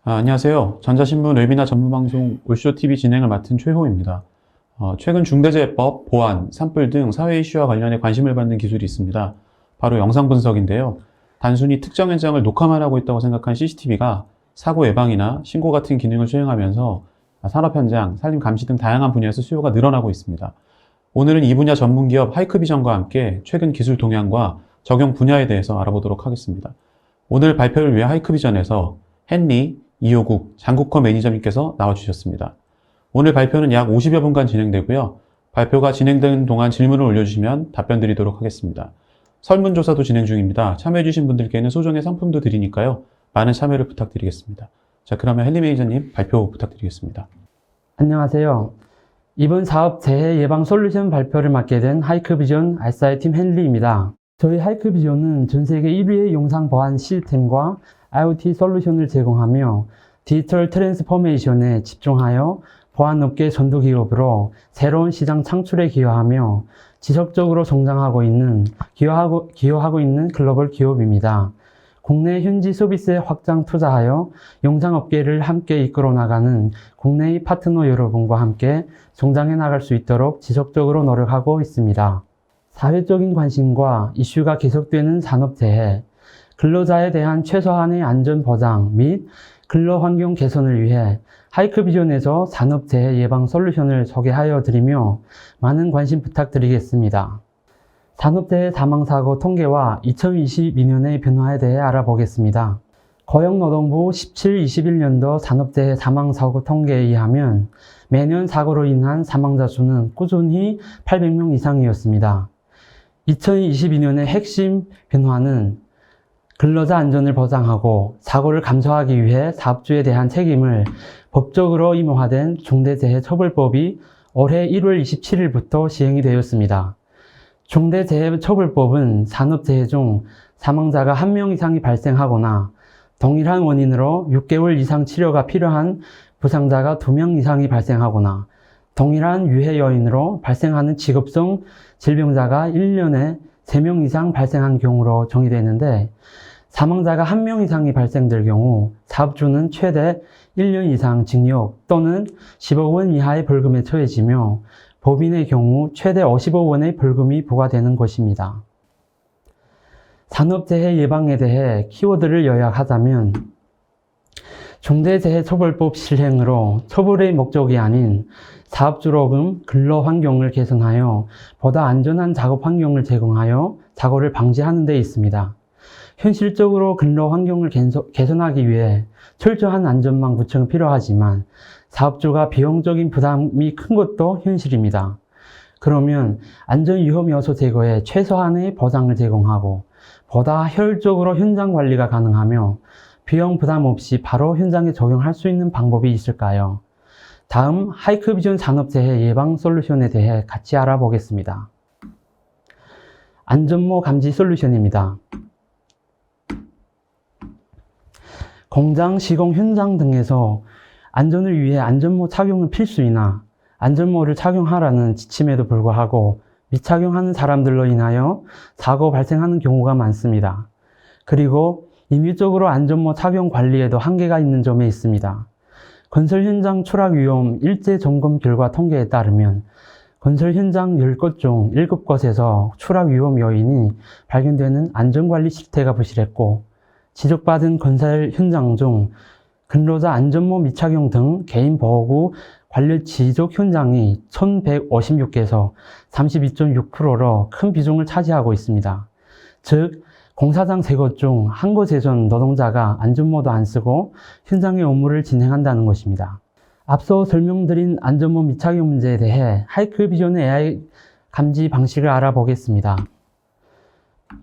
안녕하세요. 전자신문 웹이나 전문방송 올쇼TV 진행을 맡은 최호입니다. 최근 중대재해법, 보안, 산불 등 사회 이슈와 관련해 관심을 받는 기술이 있습니다. 바로 영상 분석인데요. 단순히 특정 현장을 녹화만 하고 있다고 생각한 CCTV가 사고 예방이나 신고 같은 기능을 수행하면서 산업 현장, 산림 감시 등 다양한 분야에서 수요가 늘어나고 있습니다. 오늘은 이 분야 전문기업 하이크비전과 함께 최근 기술 동향과 적용 분야에 대해서 알아보도록 하겠습니다. 오늘 발표를 위해 하이크비전에서 헨리 이호국 장국커 매니저님께서 나와주셨습니다. 오늘 발표는 약 50여 분간 진행되고요. 발표가 진행되는 동안 질문을 올려주시면 답변 드리도록 하겠습니다. 설문조사도 진행 중입니다. 참여해주신 분들께는 소정의 상품도 드리니까요. 많은 참여를 부탁드리겠습니다. 자, 그러면 헨리 매니저님 발표 부탁드리겠습니다. 안녕하세요. 이번 사업 재해 예방 솔루션 발표를 맡게 된 하이크비전 알사이팀 헨리입니다. 저희 하이크비전은 전 세계 1위의 영상 보안 시스템과 IoT 솔루션을 제공하며 디지털 트랜스포메이션에 집중하여 보안업계 전도기업으로 새로운 시장 창출에 기여하며 지속적으로 성장하고 기여하고 있는 글로벌 기업입니다. 국내 현지 서비스에 확장 투자하여 영상업계를 함께 이끌어 나가는 국내의 파트너 여러분과 함께 성장해 나갈 수 있도록 지속적으로 노력하고 있습니다. 사회적인 관심과 이슈가 계속되는 산업재해, 근로자에 대한 최소한의 안전 보장 및 근로환경 개선을 위해 하이크비전에서 산업재해 예방 솔루션을 소개하여 드리며 많은 관심 부탁드리겠습니다. 산업재해 사망사고 통계와 2022년의 변화에 대해 알아보겠습니다. 고용노동부 17-21년도 산업재해 사망사고 통계에 의하면 매년 사고로 인한 사망자 수는 꾸준히 800명 이상이었습니다. 2022년의 핵심 변화는 근로자 안전을 보장하고 사고를 감소하기 위해 사업주에 대한 책임을 법적으로 의무화된 중대재해처벌법이 올해 1월 27일부터 시행이 되었습니다. 중대재해처벌법은 산업재해 중 사망자가 1명 이상이 발생하거나 동일한 원인으로 6개월 이상 치료가 필요한 부상자가 2명 이상이 발생하거나 동일한 유해 요인으로 발생하는 직업성 질병자가 1년에 3명 이상 발생한 경우로 정의되는데 사망자가 1명 이상이 발생될 경우 사업주는 최대 1년 이상 징역 또는 10억 원 이하의 벌금에 처해지며 법인의 경우 최대 50억 원의 벌금이 부과되는 것입니다. 산업재해 예방에 대해 키워드를 요약하자면 중대재해처벌법 실행으로 처벌의 목적이 아닌 사업주로금 근로환경을 개선하여 보다 안전한 작업 환경을 제공하여 사고를 방지하는 데 있습니다. 현실적으로 근로환경을 개선하기 위해 철저한 안전망 구축은 필요하지만 사업주가 비용적인 부담이 큰 것도 현실입니다. 그러면 안전위험 요소 제거에 최소한의 보장을 제공하고 보다 효율적으로 현장 관리가 가능하며 비용 부담 없이 바로 현장에 적용할 수 있는 방법이 있을까요? 다음 하이크비전 산업재해 예방 솔루션에 대해 같이 알아보겠습니다. 안전모 감지 솔루션입니다. 공장, 시공 현장 등에서 안전을 위해 안전모 착용은 필수이나 안전모를 착용하라는 지침에도 불구하고 미착용하는 사람들로 인하여 사고 발생하는 경우가 많습니다. 그리고 임의적으로 안전모 착용 관리에도 한계가 있는 점에 있습니다. 건설 현장 추락 위험 일제 점검 결과 통계에 따르면 건설 현장 10곳 중 7곳에서 추락 위험 요인이 발견되는 안전관리 실태가 부실했고 지적받은 건설 현장 중 근로자 안전모 미착용 등 개인보호구 관련 지적 현장이 1156개에서 32.6%로 큰 비중을 차지하고 있습니다. 즉, 공사장 3곳 중 1곳에선 노동자가 안전모도 안 쓰고 현장의 업무를 진행한다는 것입니다. 앞서 설명드린 안전모 미착용 문제에 대해 하이크비전의 AI 감지 방식을 알아보겠습니다.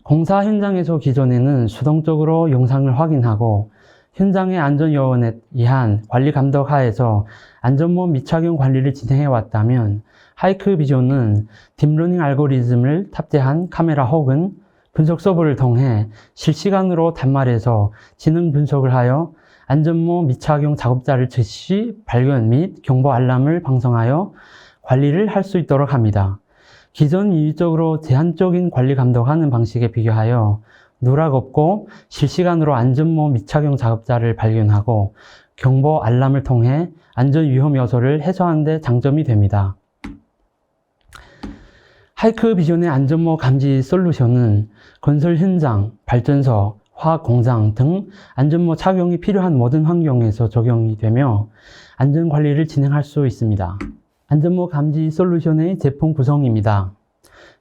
공사 현장에서 기존에는 수동적으로 영상을 확인하고 현장의 안전요원에 의한 관리 감독 하에서 안전모 미착용 관리를 진행해 왔다면 하이크비전은 딥러닝 알고리즘을 탑재한 카메라 혹은 분석 서버를 통해 실시간으로 단말에서 지능 분석을 하여 안전모 미착용 작업자를 즉시 발견 및 경보 알람을 방송하여 관리를 할 수 있도록 합니다. 기존 인위적으로 제한적인 관리 감독하는 방식에 비교하여 누락 없고 실시간으로 안전모 미착용 작업자를 발견하고 경보 알람을 통해 안전 위험 요소를 해소하는 데 장점이 됩니다. 하이크비전의 안전모 감지 솔루션은 건설 현장, 발전소, 화학 공장 등 안전모 착용이 필요한 모든 환경에서 적용이 되며 안전관리를 진행할 수 있습니다. 안전모 감지 솔루션의 제품 구성입니다.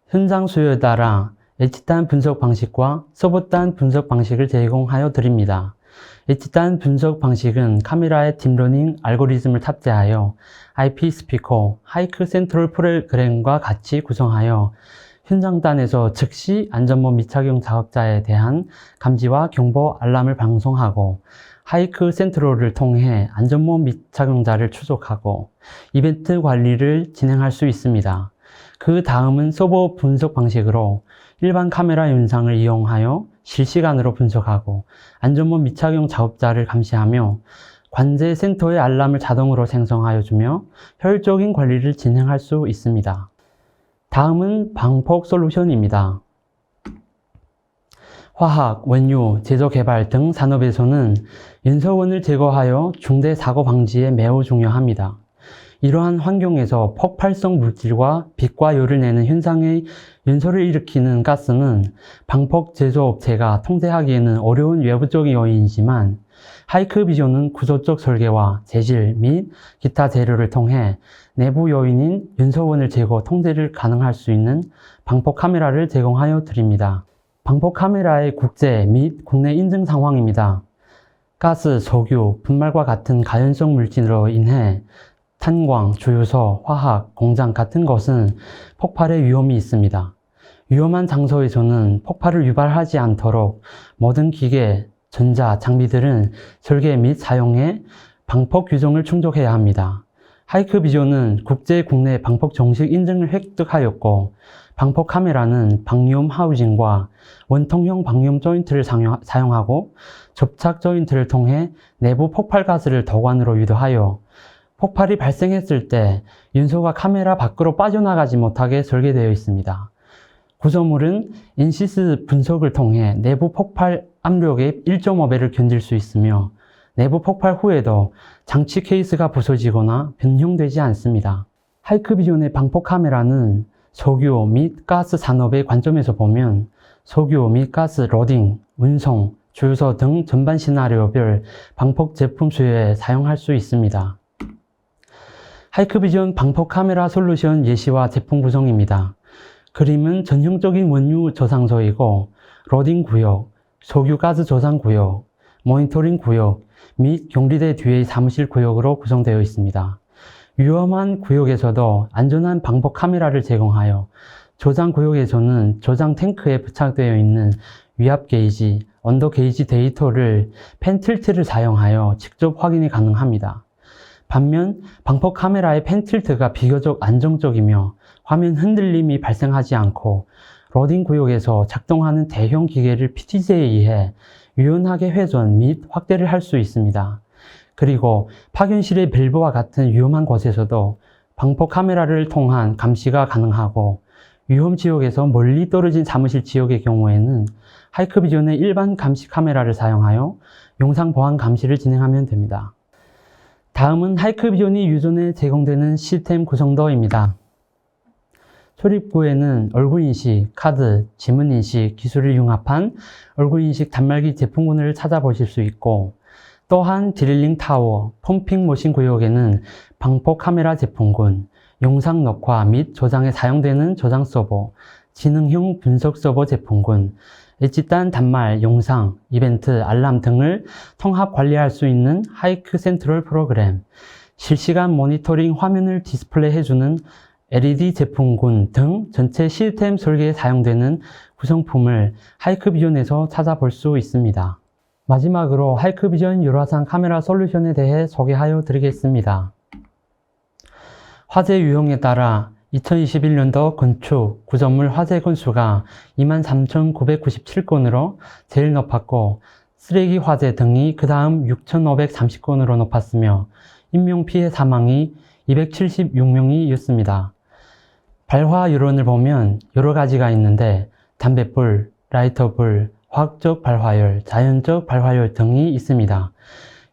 현장 수요에 따라 H단 분석 방식과 서버단 분석 방식을 제공하여 드립니다. H단 분석 방식은 카메라에 딥러닝 알고리즘을 탑재하여 IP 스피커, 하이크 센트럴 프로그램과 같이 구성하여 현장단에서 즉시 안전모 미착용 작업자에 대한 감지와 경보 알람을 방송하고 하이크 센트럴을 통해 안전모 미착용자를 추적하고 이벤트 관리를 진행할 수 있습니다. 그 다음은 서버 분석 방식으로 일반 카메라 영상을 이용하여 실시간으로 분석하고 안전모 미착용 작업자를 감시하며 관제 센터의 알람을 자동으로 생성하여 주며 효율적인 관리를 진행할 수 있습니다. 다음은 방폭 솔루션입니다. 화학, 원유, 제조 개발 등 산업에서는 연소원을 제거하여 중대 사고 방지에 매우 중요합니다. 이러한 환경에서 폭발성 물질과 빛과 열을 내는 현상의 연소를 일으키는 가스는 방폭 제조업체가 통제하기에는 어려운 외부적인 요인이지만 하이크비전은 구조적 설계와 재질 및 기타 재료를 통해 내부 요인인 연소원을 제거 통제를 가능할 수 있는 방폭 카메라를 제공하여 드립니다. 방폭 카메라의 국제 및 국내 인증 상황입니다. 가스, 석유, 분말과 같은 가연성 물질로 인해 탄광, 주유소, 화학, 공장 같은 것은 폭발의 위험이 있습니다. 위험한 장소에서는 폭발을 유발하지 않도록 모든 기계, 전자, 장비들은 설계 및 사용에 방폭 규정을 충족해야 합니다. 하이크비전은 국제, 국내 방폭 정식 인증을 획득하였고 방폭 카메라는 방염 하우징과 원통형 방염 조인트를 사용하고 접착 조인트를 통해 내부 폭발 가스를 도관으로 유도하여 폭발이 발생했을 때 연소가 카메라 밖으로 빠져나가지 못하게 설계되어 있습니다. 구조물은 인시스 분석을 통해 내부 폭발 압력의 1.5배를 견딜 수 있으며 내부 폭발 후에도 장치 케이스가 부서지거나 변형되지 않습니다. 하이크비전의 방폭 카메라는 석유 및 가스 산업의 관점에서 보면 석유 및 가스 로딩, 운송, 주유소 등 전반 시나리오별 방폭 제품 수요에 사용할 수 있습니다. 하이크비전 방폭 카메라 솔루션 예시와 제품 구성입니다. 그림은 전형적인 원유 저장소이고 로딩 구역, 석유 가스 저장 구역, 모니터링 구역 및 경리대 뒤의 사무실 구역으로 구성되어 있습니다. 위험한 구역에서도 안전한 방폭 카메라를 제공하여 저장 구역에서는 저장 탱크에 부착되어 있는 위압 게이지, 언더 게이지 데이터를 펜 틸트를 사용하여 직접 확인이 가능합니다. 반면 방폭 카메라의 펜 틸트가 비교적 안정적이며 화면 흔들림이 발생하지 않고 로딩 구역에서 작동하는 대형 기계를 PTZ에 의해 유연하게 회전 및 확대를 할 수 있습니다. 그리고 파견실의 밸브와 같은 위험한 곳에서도 방폭 카메라를 통한 감시가 가능하고 위험 지역에서 멀리 떨어진 사무실 지역의 경우에는 하이크비전의 일반 감시 카메라를 사용하여 영상 보안 감시를 진행하면 됩니다. 다음은 하이크비전이 유존에 제공되는 시스템 구성도입니다. 출입구에는 얼굴인식, 카드, 지문인식 기술을 융합한 얼굴인식 단말기 제품군을 찾아보실 수 있고 또한 드릴링 타워, 펌핑 머신 구역에는 방폭 카메라 제품군, 영상 녹화 및 저장에 사용되는 저장 서버, 지능형 분석 서버 제품군, H단 단말, 영상, 이벤트, 알람 등을 통합 관리할 수 있는 하이크 센트럴 프로그램, 실시간 모니터링 화면을 디스플레이 해주는 LED 제품군 등 전체 시스템 설계에 사용되는 구성품을 하이크비전에서 찾아볼 수 있습니다. 마지막으로 하이크비전 열화상 카메라 솔루션에 대해 소개하여 드리겠습니다. 화재 유형에 따라 2021년도 건축, 구조물 화재 건수가 23,997건으로 제일 높았고 쓰레기 화재 등이 그 다음 6,530건으로 높았으며 인명피해 사망이 276명이었습니다. 발화 요런을 보면 여러 가지가 있는데 담뱃불, 라이터불, 화학적 발화열, 자연적 발화열 등이 있습니다.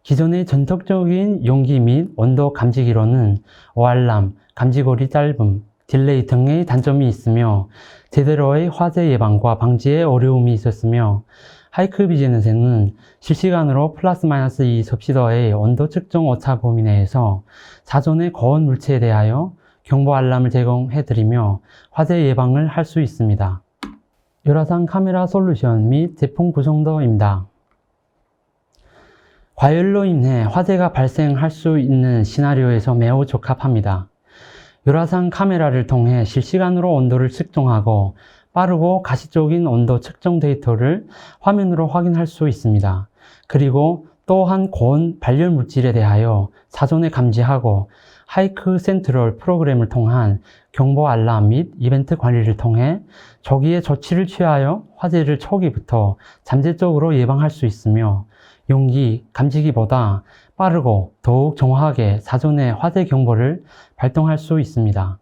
기존의 전통적인 용기 및 온도 감지기로는 오알람, 감지거리 짧음, 딜레이 등의 단점이 있으며 제대로의 화재 예방과 방지에 어려움이 있었으며 하이크비전에서는 실시간으로 플러스 마이너스 2 섭씨도의 온도 측정 오차 범위 내에서 사전의 고온 물체에 대하여 경보 알람을 제공해드리며 화재 예방을 할 수 있습니다. 열화상 카메라 솔루션 및 제품 구성도입니다. 과열로 인해 화재가 발생할 수 있는 시나리오에서 매우 적합합니다. 열화상 카메라를 통해 실시간으로 온도를 측정하고 빠르고 가시적인 온도 측정 데이터를 화면으로 확인할 수 있습니다. 그리고 또한 고온 발열 물질에 대하여 사전에 감지하고 하이크 센트럴 프로그램을 통한 경보 알람 및 이벤트 관리를 통해 조기에 조치를 취하여 화재를 초기부터 잠재적으로 예방할 수 있으며 용기, 감지기보다 빠르고 더욱 정확하게 사전에 화재 경보를 발동할 수 있습니다.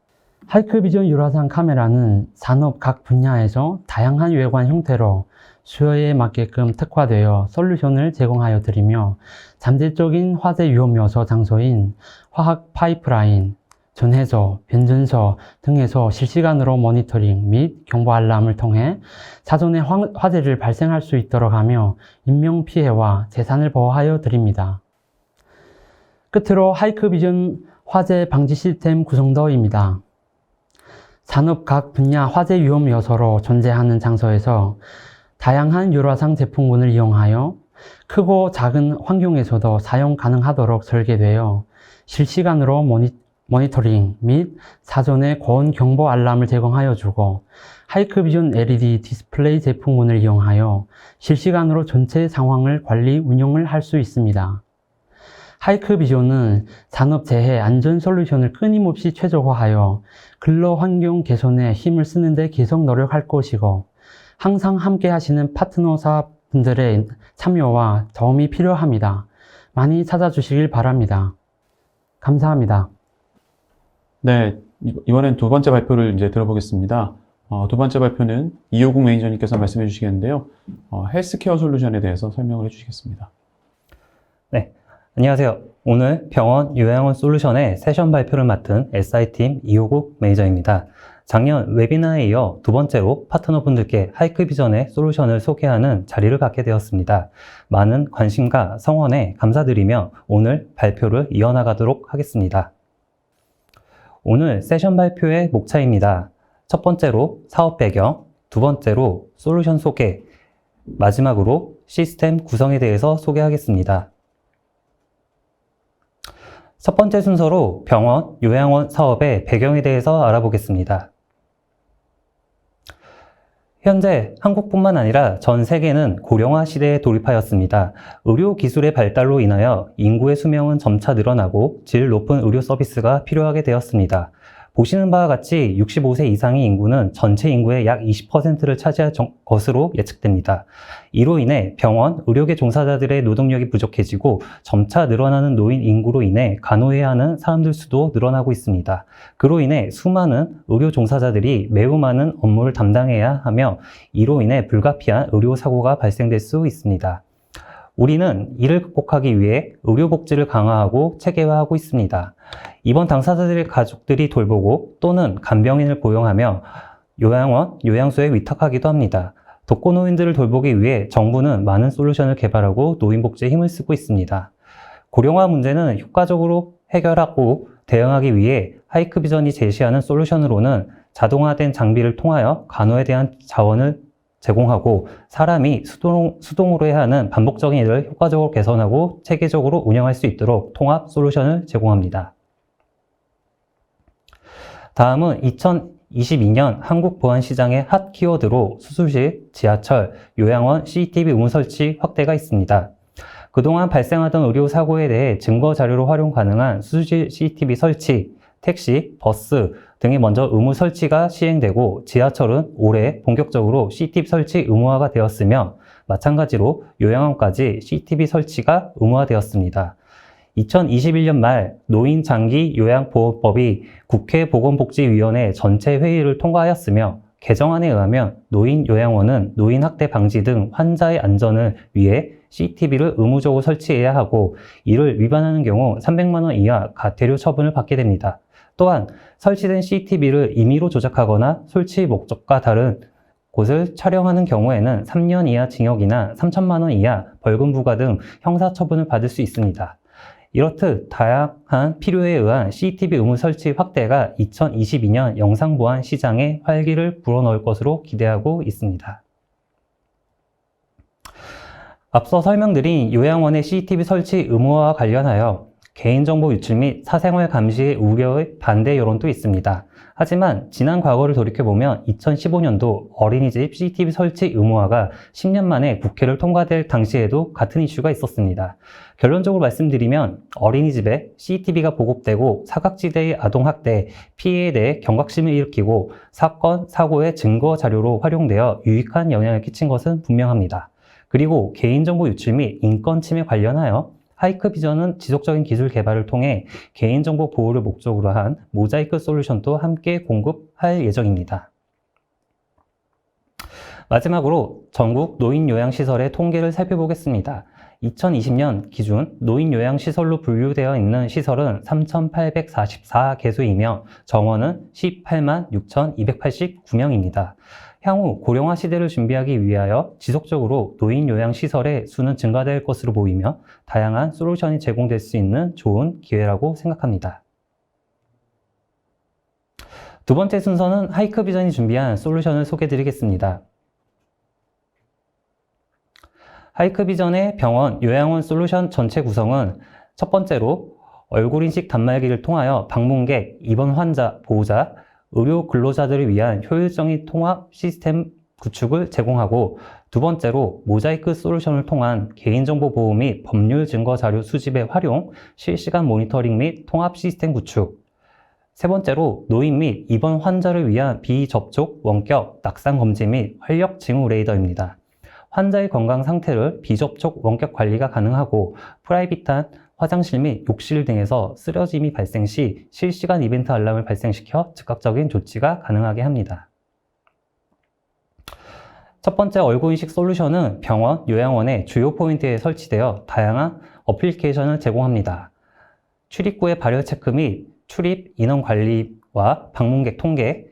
하이크비전 열화상 카메라는 산업 각 분야에서 다양한 외관 형태로 수요에 맞게끔 특화되어 솔루션을 제공하여 드리며 잠재적인 화재 위험 요소 장소인 화학 파이프라인, 전해소, 변전소 등에서 실시간으로 모니터링 및 경보 알람을 통해 사전에 화재를 발생할 수 있도록 하며 인명피해와 재산을 보호하여 드립니다. 끝으로 하이크비전 화재 방지 시스템 구성도입니다. 산업 각 분야 화재 위험 요소로 존재하는 장소에서 다양한 열화상 제품군을 이용하여 크고 작은 환경에서도 사용 가능하도록 설계되어 실시간으로 모니터링 및 사전에 고온 경보 알람을 제공하여 주고 하이크비전 LED 디스플레이 제품군을 이용하여 실시간으로 전체 상황을 관리 운영을 할 수 있습니다. 하이크비전은 산업재해 안전 솔루션을 끊임없이 최적화하여 근로환경 개선에 힘을 쓰는데 계속 노력할 것이고 항상 함께 하시는 파트너사분들의 참여와 도움이 필요합니다. 많이 찾아주시길 바랍니다. 감사합니다. 네, 이번엔 두 번째 발표를 이제 들어보겠습니다. 두 번째 발표는 이호국 매니저님께서 말씀해 주시겠는데요. 헬스케어 솔루션에 대해서 설명을 해 주시겠습니다. 네, 안녕하세요. 오늘 병원 요양원 솔루션의 세션 발표를 맡은 SI팀 이호국 매니저입니다. 작년 웨비나에 이어 두 번째로 파트너분들께 하이크비전의 솔루션을 소개하는 자리를 갖게 되었습니다. 많은 관심과 성원에 감사드리며 오늘 발표를 이어나가도록 하겠습니다. 오늘 세션 발표의 목차입니다. 첫 번째로 사업 배경, 두 번째로 솔루션 소개, 마지막으로 시스템 구성에 대해서 소개하겠습니다. 첫 번째 순서로 병원, 요양원 사업의 배경에 대해서 알아보겠습니다. 현재 한국뿐만 아니라 전 세계는 고령화 시대에 돌입하였습니다. 의료 기술의 발달로 인하여 인구의 수명은 점차 늘어나고 질 높은 의료 서비스가 필요하게 되었습니다. 보시는 바와 같이 65세 이상의 인구는 전체 인구의 약 20%를 차지할 것으로 예측됩니다. 이로 인해 병원, 의료계 종사자들의 노동력이 부족해지고 점차 늘어나는 노인 인구로 인해 간호해야 하는 사람들 수도 늘어나고 있습니다. 그로 인해 수많은 의료 종사자들이 매우 많은 업무를 담당해야 하며 이로 인해 불가피한 의료사고가 발생될 수 있습니다. 우리는 이를 극복하기 위해 의료복지를 강화하고 체계화하고 있습니다. 입원 당사자들의 가족들이 돌보고 또는 간병인을 고용하며 요양원, 요양소에 위탁하기도 합니다. 독거노인들을 돌보기 위해 정부는 많은 솔루션을 개발하고 노인복지에 힘을 쓰고 있습니다. 고령화 문제는 효과적으로 해결하고 대응하기 위해 하이크비전이 제시하는 솔루션으로는 자동화된 장비를 통하여 간호에 대한 자원을 제공하고 사람이 수동으로 해야 하는 반복적인 일을 효과적으로 개선하고 체계적으로 운영할 수 있도록 통합 솔루션을 제공합니다. 다음은 2022년 한국 보안시장의 핫 키워드로 수술실, 지하철, 요양원 CCTV 의무 설치 확대가 있습니다. 그동안 발생하던 의료사고에 대해 증거 자료로 활용 가능한 수술실 CCTV 설치, 택시, 버스 등이 먼저 의무 설치가 시행되고 지하철은 올해 본격적으로 CCTV 설치 의무화가 되었으며 마찬가지로 요양원까지 CCTV 설치가 의무화되었습니다. 2021년 말 노인장기 요양보호법이 국회 보건복지위원회 전체 회의를 통과하였으며 개정안에 의하면 노인요양원은 노인학대 방지 등 환자의 안전을 위해 CCTV를 의무적으로 설치해야 하고 이를 위반하는 경우 300만 원 이하 과태료 처분을 받게 됩니다. 또한 설치된 CCTV를 임의로 조작하거나 설치 목적과 다른 곳을 촬영하는 경우에는 3년 이하 징역이나 3천만 원 이하 벌금 부과 등 형사처분을 받을 수 있습니다. 이렇듯 다양한 필요에 의한 CCTV 의무 설치 확대가 2022년 영상보안 시장에 활기를 불어넣을 것으로 기대하고 있습니다. 앞서 설명드린 요양원의 CCTV 설치 의무화와 관련하여 개인정보 유출 및 사생활 감시의 우려의 반대 여론도 있습니다. 하지만 지난 과거를 돌이켜보면 2015년도 어린이집 CCTV 설치 의무화가 10년 만에 국회를 통과될 당시에도 같은 이슈가 있었습니다. 결론적으로 말씀드리면 어린이집에 CCTV가 보급되고 사각지대의 아동학대, 피해에 대해 경각심을 일으키고 사건, 사고의 증거 자료로 활용되어 유익한 영향을 끼친 것은 분명합니다. 그리고 개인정보 유출 및 인권 침해 관련하여 하이크비전은 지속적인 기술 개발을 통해 개인정보 보호를 목적으로 한 모자이크 솔루션도 함께 공급할 예정입니다. 마지막으로 전국 노인요양시설의 통계를 살펴보겠습니다. 2020년 기준 노인요양시설로 분류되어 있는 시설은 3,844개소이며 정원은 18만 6,289명입니다. 향후 고령화 시대를 준비하기 위하여 지속적으로 노인요양시설의 수는 증가될 것으로 보이며 다양한 솔루션이 제공될 수 있는 좋은 기회라고 생각합니다. 두 번째 순서는 하이크비전이 준비한 솔루션을 소개해드리겠습니다. 하이크비전의 병원, 요양원 솔루션 전체 구성은 첫 번째로 얼굴인식 단말기를 통하여 방문객, 입원 환자, 보호자, 의료 근로자들을 위한 효율적인 통합 시스템 구축을 제공하고 두 번째로 모자이크 솔루션을 통한 개인정보 보호 및 법률 증거 자료 수집의 활용, 실시간 모니터링 및 통합 시스템 구축 세 번째로 노인 및 입원 환자를 위한 비접촉, 원격, 낙상 검진 및 활력 징후 레이더입니다. 환자의 건강 상태를 비접촉, 원격 관리가 가능하고 프라이빗한 화장실 및 욕실 등에서 쓰러짐이 발생 시 실시간 이벤트 알람을 발생시켜 즉각적인 조치가 가능하게 합니다. 첫 번째 얼굴인식 솔루션은 병원, 요양원의 주요 포인트에 설치되어 다양한 어플리케이션을 제공합니다. 출입구의 발열 체크 및 출입 인원 관리와 방문객 통계,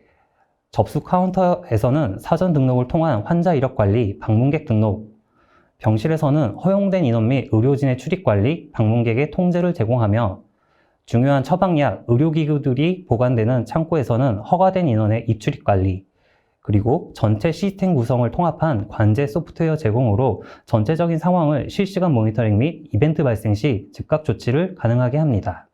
접수 카운터에서는 사전 등록을 통한 환자 이력 관리, 방문객 등록, 병실에서는 허용된 인원 및 의료진의 출입관리, 방문객의 통제를 제공하며 중요한 처방약, 의료기구들이 보관되는 창고에서는 허가된 인원의 입출입관리, 그리고 전체 시스템 구성을 통합한 관제 소프트웨어 제공으로 전체적인 상황을 실시간 모니터링 및 이벤트 발생 시 즉각 조치를 가능하게 합니다.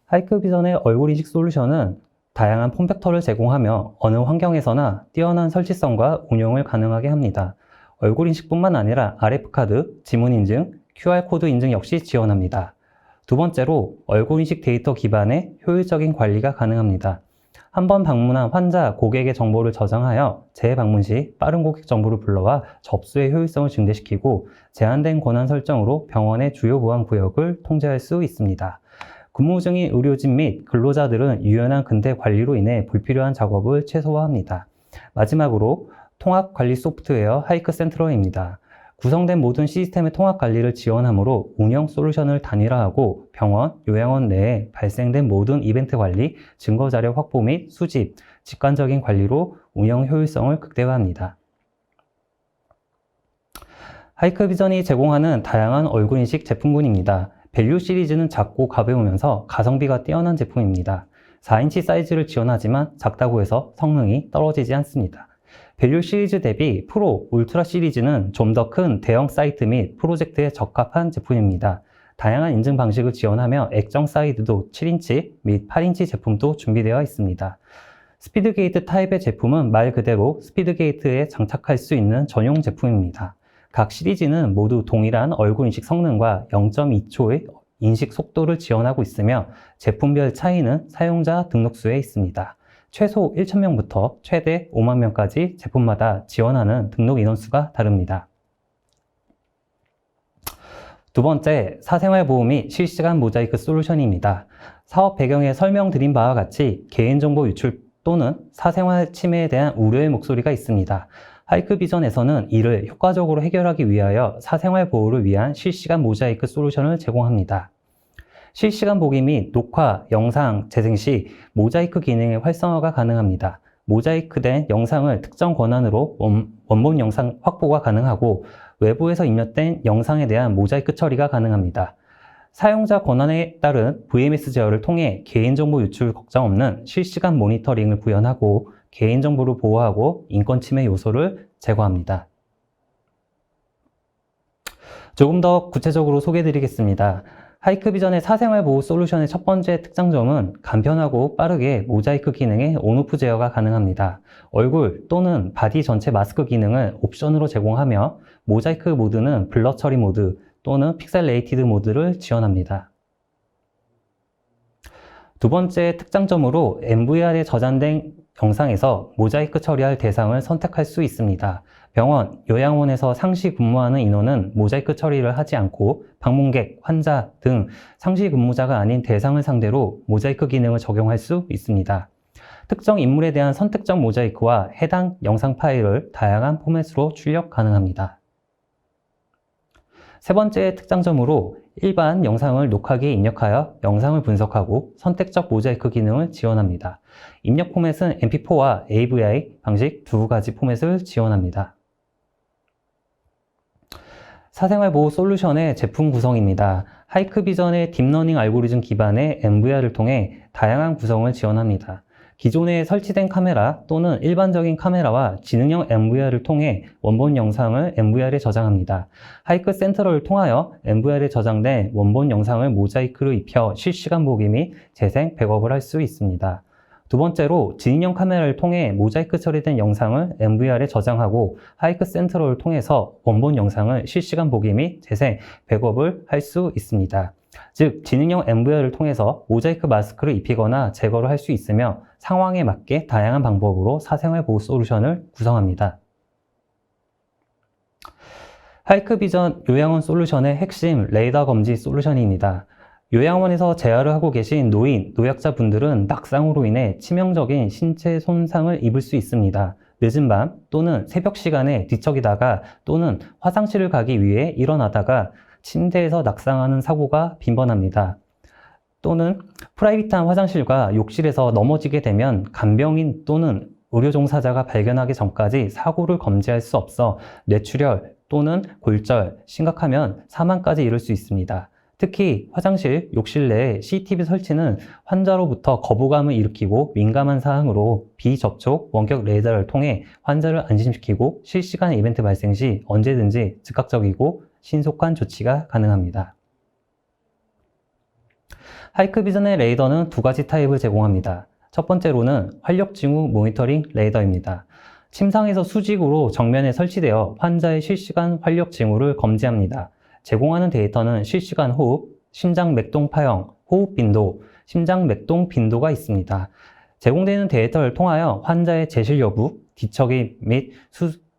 하이크비전의 얼굴인식 솔루션은 다양한 폼팩터를 제공하며 어느 환경에서나 뛰어난 설치성과 운용을 가능하게 합니다. 얼굴인식뿐만 아니라 RF카드, 지문인증, QR코드 인증 역시 지원합니다. 두 번째로 얼굴인식 데이터 기반의 효율적인 관리가 가능합니다. 한 번 방문한 환자, 고객의 정보를 저장하여 재방문 시 빠른 고객 정보를 불러와 접수의 효율성을 증대시키고 제한된 권한 설정으로 병원의 주요 보안 구역을 통제할 수 있습니다. 근무 중인 의료진 및 근로자들은 유연한 근태 관리로 인해 불필요한 작업을 최소화합니다. 마지막으로 통합 관리 소프트웨어 하이크 센트럴입니다. 구성된 모든 시스템의 통합 관리를 지원하므로 운영 솔루션을 단일화하고 병원, 요양원 내에 발생된 모든 이벤트 관리, 증거 자료 확보 및 수집, 직관적인 관리로 운영 효율성을 극대화합니다. 하이크비전이 제공하는 다양한 얼굴인식 제품군입니다. 밸류 시리즈는 작고 가벼우면서 가성비가 뛰어난 제품입니다. 4인치 사이즈를 지원하지만 작다고 해서 성능이 떨어지지 않습니다. 밸류 시리즈 대비 프로, 울트라 시리즈는 좀 더 큰 대형 사이트 및 프로젝트에 적합한 제품입니다. 다양한 인증 방식을 지원하며 액정 사이즈도 7인치 및 8인치 제품도 준비되어 있습니다. 스피드게이트 타입의 제품은 말 그대로 스피드게이트에 장착할 수 있는 전용 제품입니다. 각 시리즈는 모두 동일한 얼굴 인식 성능과 0.2초의 인식 속도를 지원하고 있으며 제품별 차이는 사용자 등록수에 있습니다. 최소 1,000명부터 최대 5만 명까지 제품마다 지원하는 등록 인원수가 다릅니다. 두 번째, 사생활 보호 및 실시간 모자이크 솔루션입니다. 사업 배경에 설명드린 바와 같이 개인정보 유출 또는 사생활 침해에 대한 우려의 목소리가 있습니다. 하이크비전에서는 이를 효과적으로 해결하기 위하여 사생활 보호를 위한 실시간 모자이크 솔루션을 제공합니다. 실시간 보기 및 녹화, 영상 재생 시 모자이크 기능의 활성화가 가능합니다. 모자이크된 영상을 특정 권한으로 원본 영상 확보가 가능하고 외부에서 입력된 영상에 대한 모자이크 처리가 가능합니다. 사용자 권한에 따른 VMS 제어를 통해 개인정보 유출 걱정 없는 실시간 모니터링을 구현하고 개인정보를 보호하고 인권 침해 요소를 제거합니다. 조금 더 구체적으로 소개해 드리겠습니다. 하이크비전의 사생활 보호 솔루션의 첫 번째 특장점은 간편하고 빠르게 모자이크 기능의 온오프 제어가 가능합니다. 얼굴 또는 바디 전체 마스크 기능을 옵션으로 제공하며 모자이크 모드는 블러 처리 모드 또는 픽셀레이티드 모드를 지원합니다. 두 번째 특장점으로 MVR에 저장된 영상에서 모자이크 처리할 대상을 선택할 수 있습니다. 병원, 요양원에서 상시 근무하는 인원은 모자이크 처리를 하지 않고 방문객, 환자 등 상시 근무자가 아닌 대상을 상대로 모자이크 기능을 적용할 수 있습니다. 특정 인물에 대한 선택적 모자이크와 해당 영상 파일을 다양한 포맷으로 출력 가능합니다. 세 번째 특장점으로 일반 영상을 녹화기에 입력하여 영상을 분석하고 선택적 모자이크 기능을 지원합니다. 입력 포맷은 MP4와 AVI 방식 두 가지 포맷을 지원합니다. 사생활 보호 솔루션의 제품 구성입니다. 하이크비전의 딥러닝 알고리즘 기반의 MVR을 통해 다양한 구성을 지원합니다. 기존에 설치된 카메라 또는 일반적인 카메라와 지능형 MVR을 통해 원본 영상을 MVR에 저장합니다. 하이크 센트럴을 통하여 MVR에 저장된 원본 영상을 모자이크로 입혀 실시간 보기 및 재생, 백업을 할 수 있습니다. 두 번째로 지능형 카메라를 통해 모자이크 처리된 영상을 MVR에 저장하고 하이크 센트럴을 통해서 원본 영상을 실시간 보기 및 재생, 백업을 할 수 있습니다. 즉, 지능형 MVR을 통해서 모자이크 마스크를 입히거나 제거를 할 수 있으며 상황에 맞게 다양한 방법으로 사생활 보호 솔루션을 구성합니다. 하이크비전 요양원 솔루션의 핵심 레이더 검지 솔루션입니다. 요양원에서 재활을 하고 계신 노인, 노약자분들은 낙상으로 인해 치명적인 신체 손상을 입을 수 있습니다. 늦은 밤 또는 새벽 시간에 뒤척이다가 또는 화장실을 가기 위해 일어나다가 침대에서 낙상하는 사고가 빈번합니다. 또는 프라이빗한 화장실과 욕실에서 넘어지게 되면 간병인 또는 의료 종사자가 발견하기 전까지 사고를 검지할 수 없어 뇌출혈 또는 골절, 심각하면 사망까지 이를 수 있습니다. 특히 화장실, 욕실 내에 CCTV 설치는 환자로부터 거부감을 일으키고 민감한 사항으로 비접촉 원격 레이더를 통해 환자를 안심시키고 실시간 이벤트 발생 시 언제든지 즉각적이고 신속한 조치가 가능합니다. 하이크비전의 레이더는 두 가지 타입을 제공합니다. 첫 번째로는 활력 징후 모니터링 레이더입니다. 침상에서 수직으로 정면에 설치되어 환자의 실시간 활력 징후를 검지합니다. 제공하는 데이터는 실시간 호흡, 심장 맥동 파형, 호흡 빈도, 심장 맥동 빈도가 있습니다. 제공되는 데이터를 통하여 환자의 재실 여부, 뒤척임 및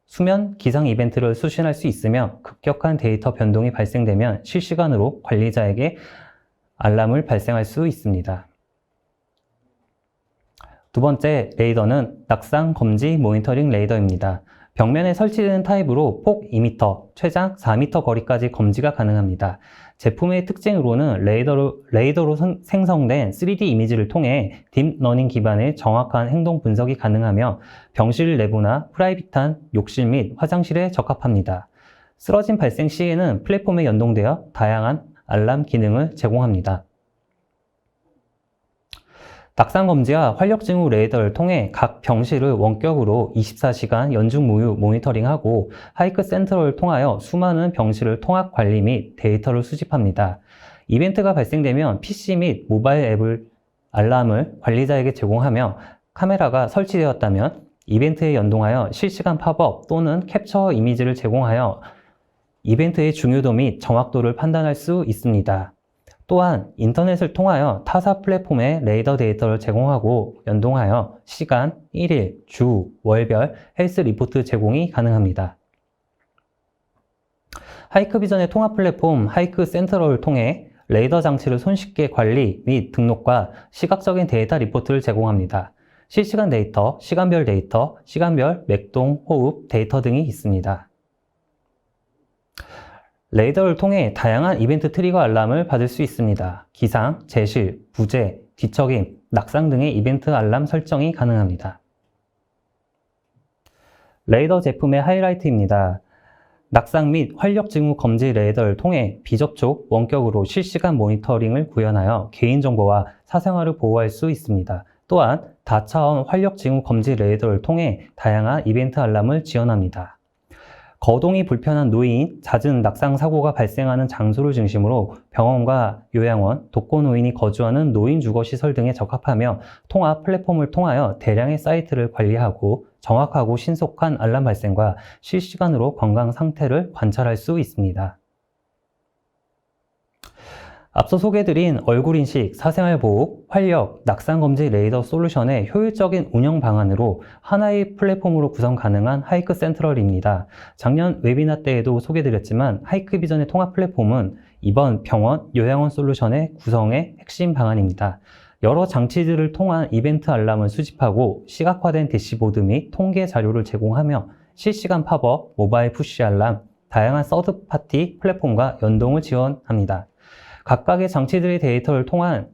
수면 기상 이벤트를 수신할 수 있으며 급격한 데이터 변동이 발생되면 실시간으로 관리자에게 알람을 발생할 수 있습니다. 두 번째 레이더는 낙상 검지 모니터링 레이더입니다. 벽면에 설치되는 타입으로 폭 2m, 최장 4m 거리까지 검지가 가능합니다. 제품의 특징으로는 레이더로 생성된 3D 이미지를 통해 딥러닝 기반의 정확한 행동 분석이 가능하며 병실 내부나 프라이빗한 욕실 및 화장실에 적합합니다. 쓰러짐 발생 시에는 플랫폼에 연동되어 다양한 알람 기능을 제공합니다. 낙상 검지와 활력 징후 레이더를 통해 각 병실을 원격으로 24시간 연중 무휴 모니터링하고 하이크 센트럴을 통하여 수많은 병실을 통합 관리 및 데이터를 수집합니다. 이벤트가 발생되면 PC 및 모바일 앱을 알람을 관리자에게 제공하며 카메라가 설치되었다면 이벤트에 연동하여 실시간 팝업 또는 캡처 이미지를 제공하여 이벤트의 중요도 및 정확도를 판단할 수 있습니다. 또한 인터넷을 통하여 타사 플랫폼에 레이더 데이터를 제공하고 연동하여 시간, 일일, 주, 월별 헬스 리포트 제공이 가능합니다. 하이크비전의 통합 플랫폼 하이크 센트럴을 통해 레이더 장치를 손쉽게 관리 및 등록과 시각적인 데이터 리포트를 제공합니다. 실시간 데이터, 시간별 데이터, 시간별 맥동, 호흡 데이터 등이 있습니다. 레이더를 통해 다양한 이벤트 트리거 알람을 받을 수 있습니다. 기상, 제실, 부재, 뒤척임, 낙상 등의 이벤트 알람 설정이 가능합니다. 레이더 제품의 하이라이트입니다. 낙상 및 활력 징후 검지 레이더를 통해 비접촉, 원격으로 실시간 모니터링을 구현하여 개인정보와 사생활을 보호할 수 있습니다. 또한 다차원 활력 징후 검지 레이더를 통해 다양한 이벤트 알람을 지원합니다. 거동이 불편한 노인, 잦은 낙상 사고가 발생하는 장소를 중심으로 병원과 요양원, 독거노인이 거주하는 노인 주거시설 등에 적합하며 통합 플랫폼을 통하여 대량의 사이트를 관리하고 정확하고 신속한 알람 발생과 실시간으로 건강 상태를 관찰할 수 있습니다. 앞서 소개드린 얼굴 인식, 사생활 보호, 활력, 낙상 검지 레이더 솔루션의 효율적인 운영 방안으로 하나의 플랫폼으로 구성 가능한 하이크 센트럴입니다. 작년 웨비나 때에도 소개드렸지만 하이크 비전의 통합 플랫폼은 이번 병원, 요양원 솔루션의 구성의 핵심 방안입니다. 여러 장치들을 통한 이벤트 알람을 수집하고 시각화된 대시보드 및 통계 자료를 제공하며 실시간 팝업, 모바일 푸시 알람, 다양한 서드파티 플랫폼과 연동을 지원합니다. 각각의 장치들의 데이터를 통한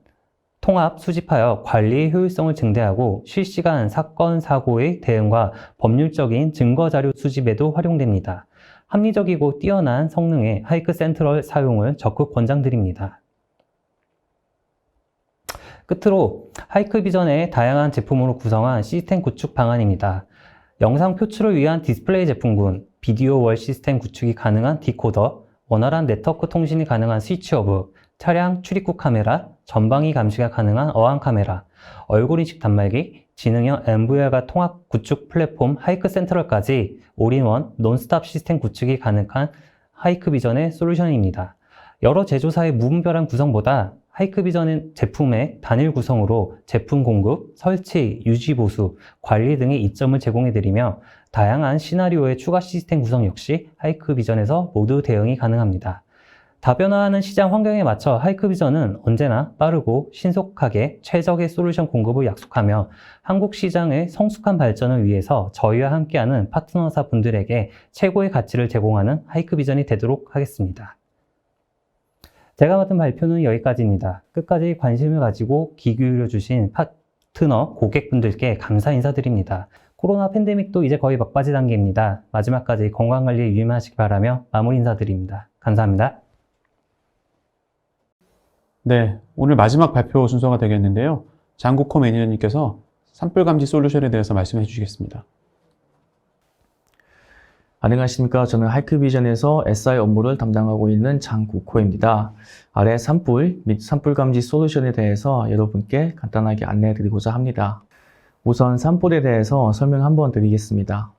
통합 수집하여 관리의 효율성을 증대하고 실시간 사건, 사고의 대응과 법률적인 증거 자료 수집에도 활용됩니다. 합리적이고 뛰어난 성능의 하이크 센트럴 사용을 적극 권장드립니다. 끝으로 하이크 비전의 다양한 제품으로 구성한 시스템 구축 방안입니다. 영상 표출을 위한 디스플레이 제품군, 비디오 월 시스템 구축이 가능한 디코더, 원활한 네트워크 통신이 가능한 스위치허브, 차량 출입구 카메라, 전방위 감시가 가능한 어항 카메라, 얼굴 인식 단말기, 지능형 MVR과 통합 구축 플랫폼 하이크 센트럴까지 올인원 논스톱 시스템 구축이 가능한 하이크 비전의 솔루션입니다. 여러 제조사의 무분별한 구성보다 하이크 비전은 제품의 단일 구성으로 제품 공급, 설치, 유지 보수, 관리 등의 이점을 제공해드리며 다양한 시나리오의 추가 시스템 구성 역시 하이크 비전에서 모두 대응이 가능합니다. 다변화하는 시장 환경에 맞춰 하이크 비전은 언제나 빠르고 신속하게 최적의 솔루션 공급을 약속하며 한국 시장의 성숙한 발전을 위해서 저희와 함께하는 파트너사 분들에게 최고의 가치를 제공하는 하이크 비전이 되도록 하겠습니다. 제가 맡은 발표는 여기까지입니다. 끝까지 관심을 가지고 귀 기울여 주신 파트너 고객분들께 감사 인사드립니다. 코로나 팬데믹도 이제 거의 막바지 단계입니다. 마지막까지 건강관리에 유의하시기 바라며 마무리 인사드립니다. 감사합니다. 네, 오늘 마지막 발표 순서가 되겠는데요. 장국호 매니저님께서 산불 감지 솔루션에 대해서 말씀해 주시겠습니다. 안녕하십니까. 저는 하이크비전에서 SI 업무를 담당하고 있는 장국호입니다. 아래 산불 및 산불 감지 솔루션에 대해서 여러분께 간단하게 안내해 드리고자 합니다. 우선 산불에 대해서 설명 한번 드리겠습니다.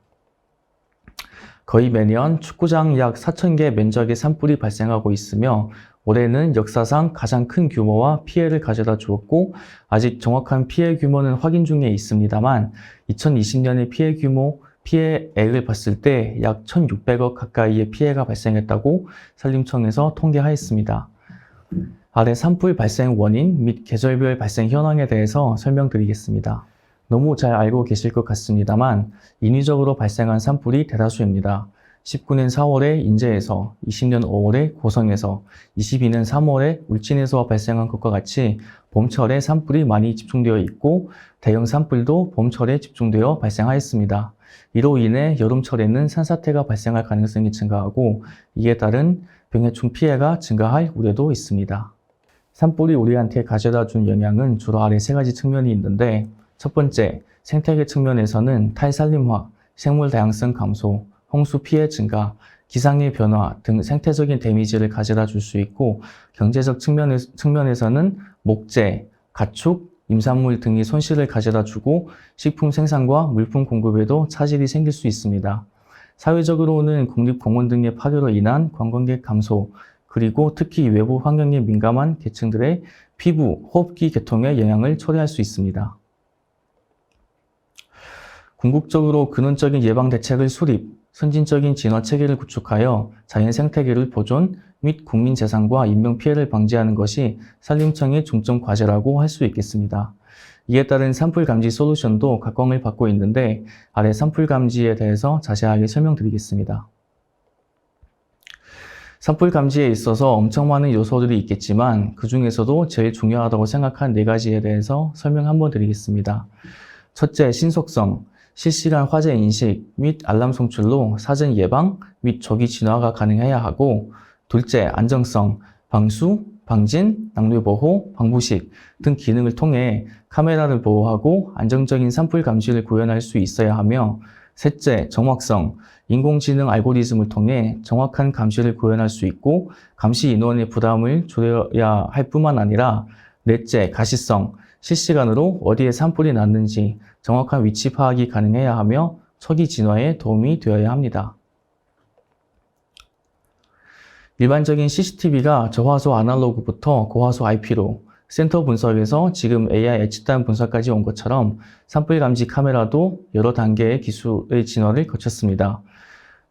거의 매년 축구장 약 4,000개 면적의 산불이 발생하고 있으며 올해는 역사상 가장 큰 규모와 피해를 가져다 주었고 아직 정확한 피해 규모는 확인 중에 있습니다만 2020년의 피해액을 봤을 때 약 1,600억 가까이의 피해가 발생했다고 산림청에서 통계하였습니다. 아래 산불 발생 원인 및 계절별 발생 현황에 대해서 설명드리겠습니다. 너무 잘 알고 계실 것 같습니다만 인위적으로 발생한 산불이 대다수입니다. 19년 4월에 인제에서, 20년 5월에 고성에서, 22년 3월에 울진에서 발생한 것과 같이 봄철에 산불이 많이 집중되어 있고 대형 산불도 봄철에 집중되어 발생하였습니다. 이로 인해 여름철에는 산사태가 발생할 가능성이 증가하고 이에 따른 병해충 피해가 증가할 우려도 있습니다. 산불이 우리한테 가져다 준 영향은 주로 아래 세 가지 측면이 있는데 첫 번째, 생태계 측면에서는 탈산림화, 생물 다양성 감소, 홍수 피해 증가, 기상의 변화 등 생태적인 데미지를 가져다 줄 수 있고 경제적 측면에서는 목재, 가축, 임산물 등이 손실을 가져다 주고 식품 생산과 물품 공급에도 차질이 생길 수 있습니다. 사회적으로는 국립공원 등의 파괴로 인한 관광객 감소, 그리고 특히 외부 환경에 민감한 계층들의 피부, 호흡기 계통에 영향을 초래할 수 있습니다. 궁극적으로 근원적인 예방 대책을 수립, 선진적인 진화 체계를 구축하여 자연 생태계를 보존 및 국민 재산과 인명 피해를 방지하는 것이 산림청의 중점 과제라고 할 수 있겠습니다. 이에 따른 산불 감지 솔루션도 각광을 받고 있는데 아래 산불 감지에 대해서 자세하게 설명드리겠습니다. 산불 감지에 있어서 엄청 많은 요소들이 있겠지만 그 중에서도 제일 중요하다고 생각한 4가지에 대해서 설명 한번 드리겠습니다. 첫째, 신속성, 실시간 화재 인식 및 알람 송출로 사전 예방 및 조기 진화가 가능해야 하고, 둘째, 안정성, 방수, 방진, 낙뢰 보호, 방부식 등 기능을 통해 카메라를 보호하고 안정적인 산불 감지를 구현할 수 있어야 하며, 셋째, 정확성, 인공지능 알고리즘을 통해 정확한 감시를 구현할 수 있고 감시 인원의 부담을 줄여야 할 뿐만 아니라, 넷째, 가시성, 실시간으로 어디에 산불이 났는지 정확한 위치 파악이 가능해야 하며 초기 진화에 도움이 되어야 합니다. 일반적인 CCTV가 저화소 아날로그부터 고화소 IP로 센터 분석에서 지금 AI 엣지단 분석까지 온 것처럼 산불 감지 카메라도 여러 단계의 기술의 진화를 거쳤습니다.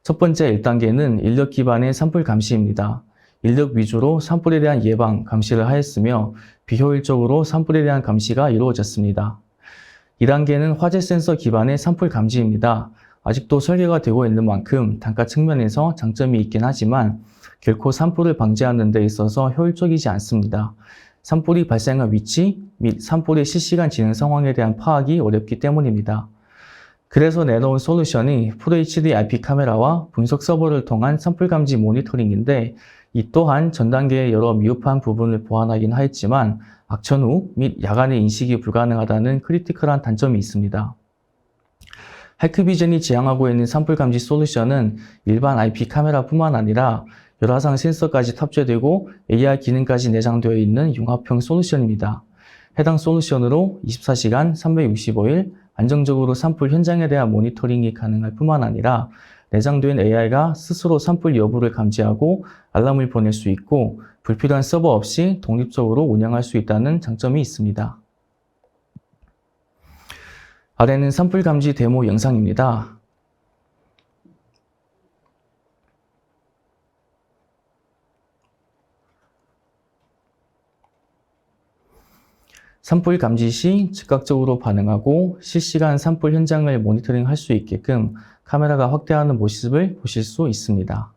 첫 번째 1단계는 인력 기반의 산불 감시입니다. 인력 위주로 산불에 대한 예방, 감시를 하였으며 비효율적으로 산불에 대한 감시가 이루어졌습니다. 2단계는 화재 센서 기반의 산불 감지입니다. 아직도 설계가 되고 있는 만큼 단가 측면에서 장점이 있긴 하지만 결코 산불을 방지하는 데 있어서 효율적이지 않습니다. 산불이 발생한 위치 및 산불의 실시간 진행 상황에 대한 파악이 어렵기 때문입니다. 그래서 내놓은 솔루션이 FHD IP 카메라와 분석 서버를 통한 산불 감지 모니터링인데, 이 또한 전 단계의 여러 미흡한 부분을 보완하긴 하였지만 악천 후 및 야간에 인식이 불가능하다는 크리티컬한 단점이 있습니다. 하이크비전이 지향하고 있는 산불 감지 솔루션은 일반 IP 카메라뿐만 아니라 열화상 센서까지 탑재되고 AR 기능까지 내장되어 있는 융합형 솔루션입니다. 해당 솔루션으로 24시간 365일 안정적으로 산불 현장에 대한 모니터링이 가능할 뿐만 아니라 내장된 AI가 스스로 산불 여부를 감지하고 알람을 보낼 수 있고 불필요한 서버 없이 독립적으로 운영할 수 있다는 장점이 있습니다. 아래는 산불 감지 데모 영상입니다. 산불 감지 시 즉각적으로 반응하고 실시간 산불 현장을 모니터링 할 수 있게끔 카메라가 확대하는 모습을 보실 수 있습니다.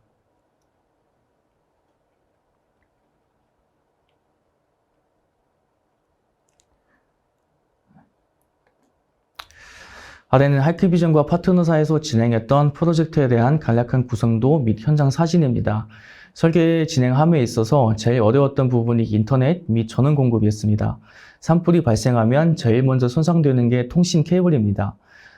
아래는 하이크비전과 파트너사에서 진행했던 프로젝트에 대한 간략한 구성도 및 현장 사진입니다. 설계 진행함에 있어서 제일 어려웠던 부분이 인터넷 및 전원 공급이었습니다. 산불이 발생하면 제일 먼저 손상되는 게 통신 케이블입니다.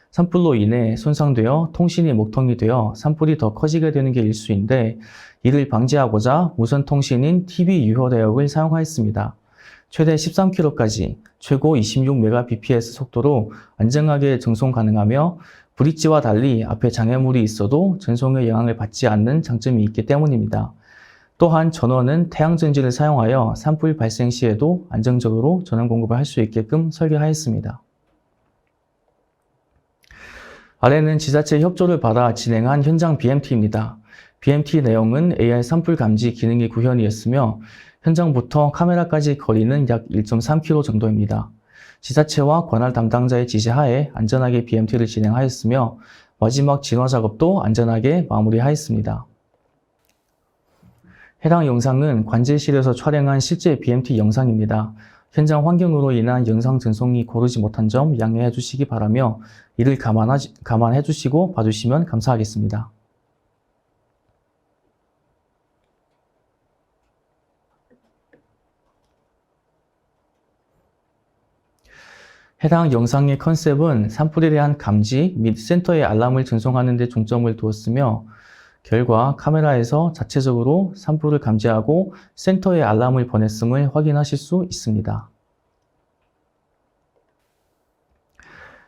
산불로 인해 손상되어 통신이 목통이 되어 산불이 더 커지게 되는 게 일수인데, 이를 방지하고자 무선 통신인 TV 유효 대역을 사용하였습니다. 최대 13km까지 최고 26Mbps 속도로 안정하게 전송 가능하며 브릿지와 달리 앞에 장애물이 있어도 전송에 영향을 받지 않는 장점이 있기 때문입니다. 또한 전원은 태양전지를 사용하여 산불 발생 시에도 안정적으로 전원 공급을 할 수 있게끔 설계하였습니다. 아래는 지자체 협조를 받아 진행한 현장 BMT입니다. BMT 내용은 AR 산불 감지 기능이 구현이었으며 현장부터 카메라까지 거리는 약 1.3km 정도입니다. 지자체와 관할 담당자의 지시하에 안전하게 BMT를 진행하였으며 마지막 진화 작업도 안전하게 마무리하였습니다. 해당 영상은 관제실에서 촬영한 실제 BMT 영상입니다. 현장 환경으로 인한 영상 전송이 고르지 못한 점 양해해 주시기 바라며 이를 감안해 주시고 봐주시면 감사하겠습니다. 해당 영상의 컨셉은 산불에 대한 감지 및 센터의 알람을 전송하는 데 중점을 두었으며, 결과 카메라에서 자체적으로 산불을 감지하고 센터에 알람을 보냈음을 확인하실 수 있습니다.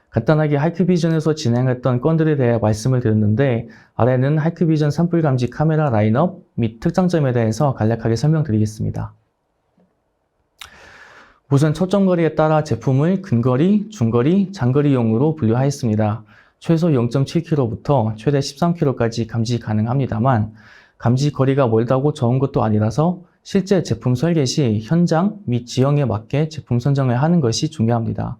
간단하게 하이크비전에서 진행했던 건들에 대해 말씀을 드렸는데, 아래는 하이크비전 산불 감지 카메라 라인업 및 특장점에 대해서 간략하게 설명드리겠습니다. 우선 초점거리에 따라 제품을 근거리, 중거리, 장거리용으로 분류하였습니다. 최소 0.7km부터 최대 13km까지 감지 가능합니다만, 감지 거리가 멀다고 적은 것도 아니라서 실제 제품 설계 시 현장 및 지형에 맞게 제품 선정을 하는 것이 중요합니다.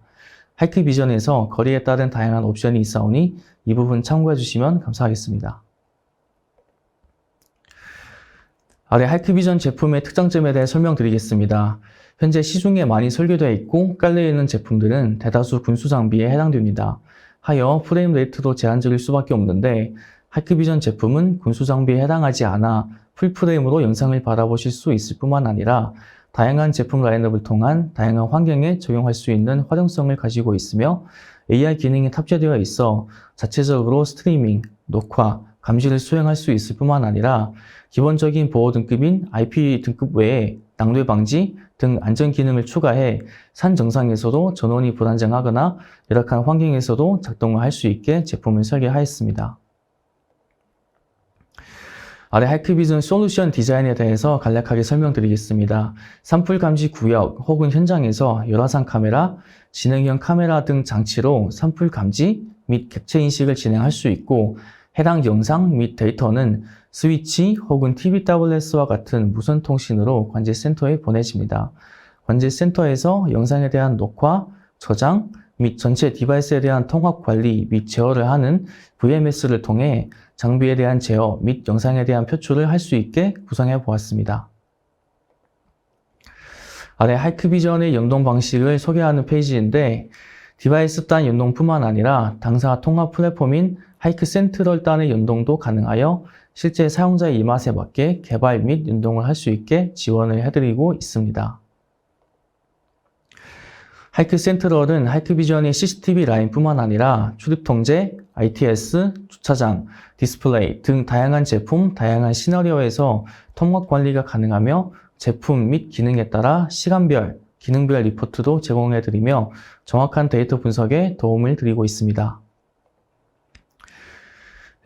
하이크비전에서 거리에 따른 다양한 옵션이 있사오니 이 부분 참고해 주시면 감사하겠습니다. 아래 하이크비전 제품의 특장점에 대해 설명드리겠습니다. 현재 시중에 많이 설계되어 있고 깔려있는 제품들은 대다수 군수 장비에 해당됩니다. 하여 프레임 레이트도 제한적일 수밖에 없는데 하이크비전 제품은 군수 장비에 해당하지 않아 풀프레임으로 영상을 바라보실 수 있을 뿐만 아니라 다양한 제품 라인업을 통한 다양한 환경에 적용할 수 있는 활용성을 가지고 있으며 AI 기능이 탑재되어 있어 자체적으로 스트리밍, 녹화, 감지를 수행할 수 있을 뿐만 아니라 기본적인 보호 등급인 IP 등급 외에 낙뢰 방지 등 안전 기능을 추가해 산 정상에서도 전원이 불안정하거나 열악한 환경에서도 작동을 할 수 있게 제품을 설계하였습니다. 아래 하이크비전 솔루션 디자인에 대해서 간략하게 설명드리겠습니다. 산불 감지 구역 혹은 현장에서 열화상 카메라, 지능형 카메라 등 장치로 산불 감지 및 객체 인식을 진행할 수 있고 해당 영상 및 데이터는 스위치 혹은 TV 타블렛과 같은 무선 통신으로 관제센터에 보내집니다. 관제센터에서 영상에 대한 녹화, 저장 및 전체 디바이스에 대한 통합 관리 및 제어를 하는 VMS를 통해 장비에 대한 제어 및 영상에 대한 표출을 할 수 있게 구성해 보았습니다. 아래 하이크비전의 연동 방식을 소개하는 페이지인데 디바이스 단 연동뿐만 아니라 당사 통합 플랫폼인 하이크 센트럴 단의 연동도 가능하여 실제 사용자의 입맛에 맞게 개발 및 연동을 할 수 있게 지원을 해드리고 있습니다. 하이크 센트럴은 하이크비전의 CCTV 라인뿐만 아니라 출입 통제, ITS, 주차장, 디스플레이 등 다양한 제품, 다양한 시나리오에서 통합 관리가 가능하며 제품 및 기능에 따라 시간별, 기능별 리포트도 제공해드리며 정확한 데이터 분석에 도움을 드리고 있습니다.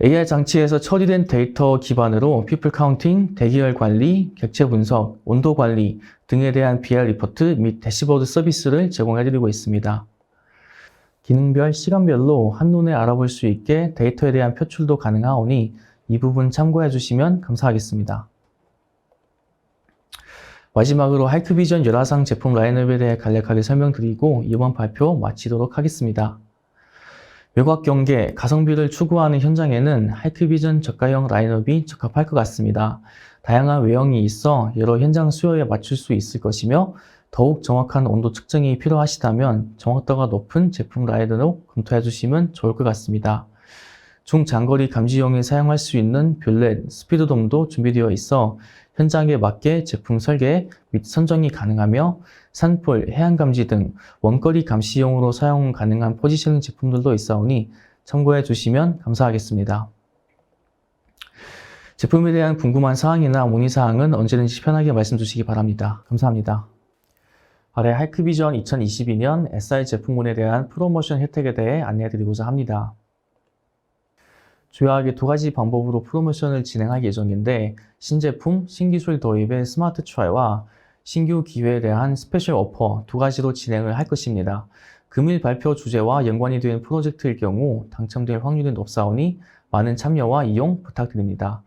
AI 장치에서 처리된 데이터 기반으로 피플 카운팅, 대기열 관리, 객체 분석, 온도 관리 등에 대한 BR 리포트 및 대시보드 서비스를 제공해드리고 있습니다. 기능별, 시간별로 한눈에 알아볼 수 있게 데이터에 대한 표출도 가능하오니 이 부분 참고해 주시면 감사하겠습니다. 마지막으로 하이크비전 열화상 제품 라인업에 대해 간략하게 설명드리고 이번 발표 마치도록 하겠습니다. 외곽 경계, 가성비를 추구하는 현장에는 하이크비전 저가형 라인업이 적합할 것 같습니다. 다양한 외형이 있어 여러 현장 수요에 맞출 수 있을 것이며 더욱 정확한 온도 측정이 필요하시다면 정확도가 높은 제품 라인으로 검토해 주시면 좋을 것 같습니다. 중장거리 감지용에 사용할 수 있는 뷰렛, 스피드돔도 준비되어 있어 현장에 맞게 제품 설계 및 선정이 가능하며 산불, 해안 감지 등 원거리 감시용으로 사용 가능한 포지셔닝 제품들도 있사오니 참고해 주시면 감사하겠습니다. 제품에 대한 궁금한 사항이나 문의사항은 언제든지 편하게 말씀 주시기 바랍니다. 감사합니다. 아래 하이크비전 2022년 SI 제품군에 대한 프로모션 혜택에 대해 안내해 드리고자 합니다. 주요하게 두 가지 방법으로 프로모션을 진행할 예정인데 신제품, 신기술 도입의 스마트 트라이와 신규 기회에 대한 스페셜 오퍼 두 가지로 진행을 할 것입니다. 금일 발표 주제와 연관이 된 프로젝트일 경우 당첨될 확률이 높사오니 많은 참여와 이용 부탁드립니다.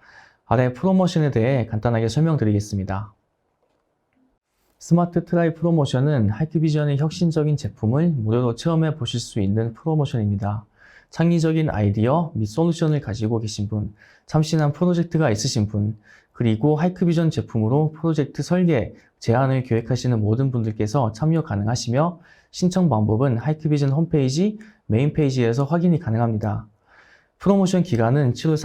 아래 프로모션에 대해 간단하게 설명드리겠습니다. 스마트 트라이 프로모션은 하이크비전의 혁신적인 제품을 무료로 체험해 보실 수 있는 프로모션입니다. 창의적인 아이디어 및 솔루션을 가지고 계신 분, 참신한 프로젝트가 있으신 분, 그리고 하이크비전 제품으로 프로젝트 설계, 제안을 계획하시는 모든 분들께서 참여 가능하시며 신청 방법은 하이크비전 홈페이지 메인 페이지에서 확인이 가능합니다. 프로모션 기간은 7월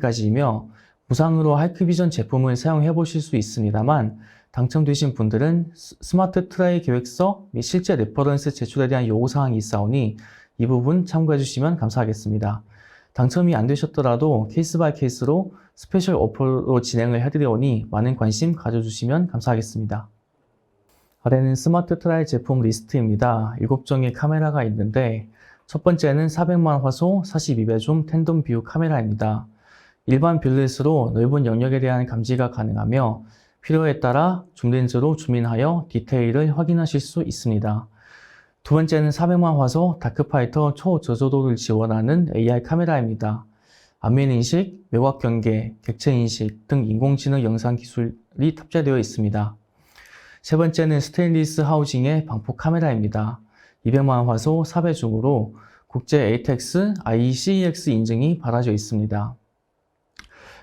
30일까지이며 무상으로 하이크비전 제품을 사용해 보실 수 있습니다만 당첨되신 분들은 스마트 트라이 계획서 및 실제 레퍼런스 제출에 대한 요구사항이 있사오니 이 부분 참고해 주시면 감사하겠습니다. 당첨이 안 되셨더라도 케이스 바이 케이스로 스페셜 오퍼로 진행을 해드리오니 많은 관심 가져주시면 감사하겠습니다. 아래는 스마트 트라이 제품 리스트입니다. 7종의 카메라가 있는데 첫 번째는 400만 화소 42배 줌 텐덤 뷰 카메라입니다. 일반 뷰렛으로 넓은 영역에 대한 감지가 가능하며 필요에 따라 줌렌즈로 줌인하여 디테일을 확인하실 수 있습니다. 두 번째는 400만 화소 다크파이터 초저조도를 지원하는 AI 카메라입니다. 안면 인식, 외곽 경계, 객체 인식 등 인공지능 영상 기술이 탑재되어 있습니다. 세 번째는 스테인리스 하우징의 방폭 카메라입니다. 200만 화소 4배 중으로 국제 ATEX, ICEX 인증이 받아져 있습니다.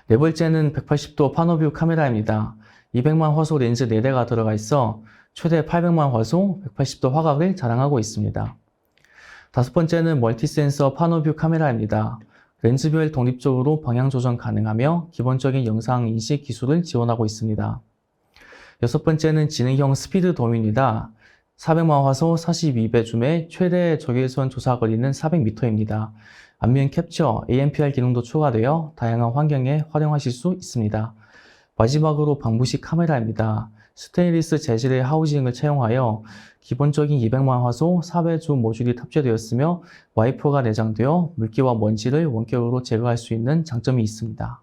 네 번째는 180도 파노뷰 카메라입니다. 200만 화소 렌즈 4대가 들어가 있어 최대 800만 화소 180도 화각을 자랑하고 있습니다. 다섯 번째는 멀티센서 파노뷰 카메라입니다. 렌즈별 독립적으로 방향 조정 가능하며 기본적인 영상 인식 기술을 지원하고 있습니다. 여섯 번째는 지능형 스피드 돔입니다. 400만 화소 42배 줌의 최대 적외선 조사 거리는 400m입니다. 안면 캡처, ANPR 기능도 추가되어 다양한 환경에 활용하실 수 있습니다. 마지막으로 방부식 카메라입니다. 스테인리스 재질의 하우징을 채용하여 기본적인 200만 화소 4배 줌 모듈이 탑재되었으며 와이퍼가 내장되어 물기와 먼지를 원격으로 제거할 수 있는 장점이 있습니다.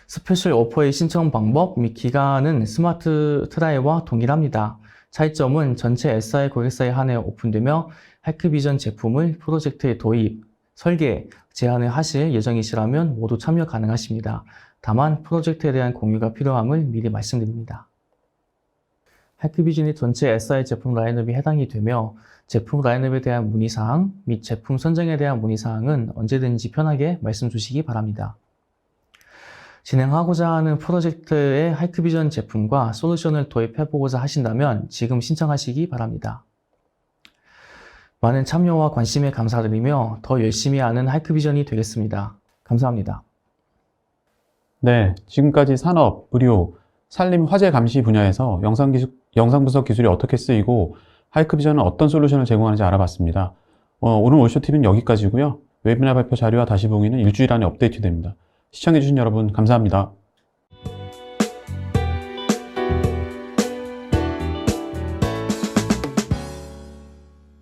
스페셜 오퍼의 신청 방법 및 기간은 스마트 트라이와 동일합니다. 차이점은 전체 SI 고객사에 한해 오픈되며 하이크비전 제품을 프로젝트에 도입, 설계, 제안을 하실 예정이시라면 모두 참여 가능하십니다. 다만 프로젝트에 대한 공유가 필요함을 미리 말씀드립니다. 하이크비전이 전체 SI 제품 라인업이 해당이 되며 제품 라인업에 대한 문의사항 및 제품 선정에 대한 문의사항은 언제든지 편하게 말씀 주시기 바랍니다. 진행하고자 하는 프로젝트에 하이크비전 제품과 솔루션을 도입해보고자 하신다면 지금 신청하시기 바랍니다. 많은 참여와 관심에 감사드리며 더 열심히 하는 하이크비전이 되겠습니다. 감사합니다. 네, 지금까지 산업, 의료, 산림, 화재 감시 분야에서 영상 분석 기술이 어떻게 쓰이고 하이크비전은 어떤 솔루션을 제공하는지 알아봤습니다. 오늘 올쇼TV는 여기까지고요. 웨비나 발표 자료와 다시 봉인은 일주일 안에 업데이트됩니다. 시청해주신 여러분 감사합니다.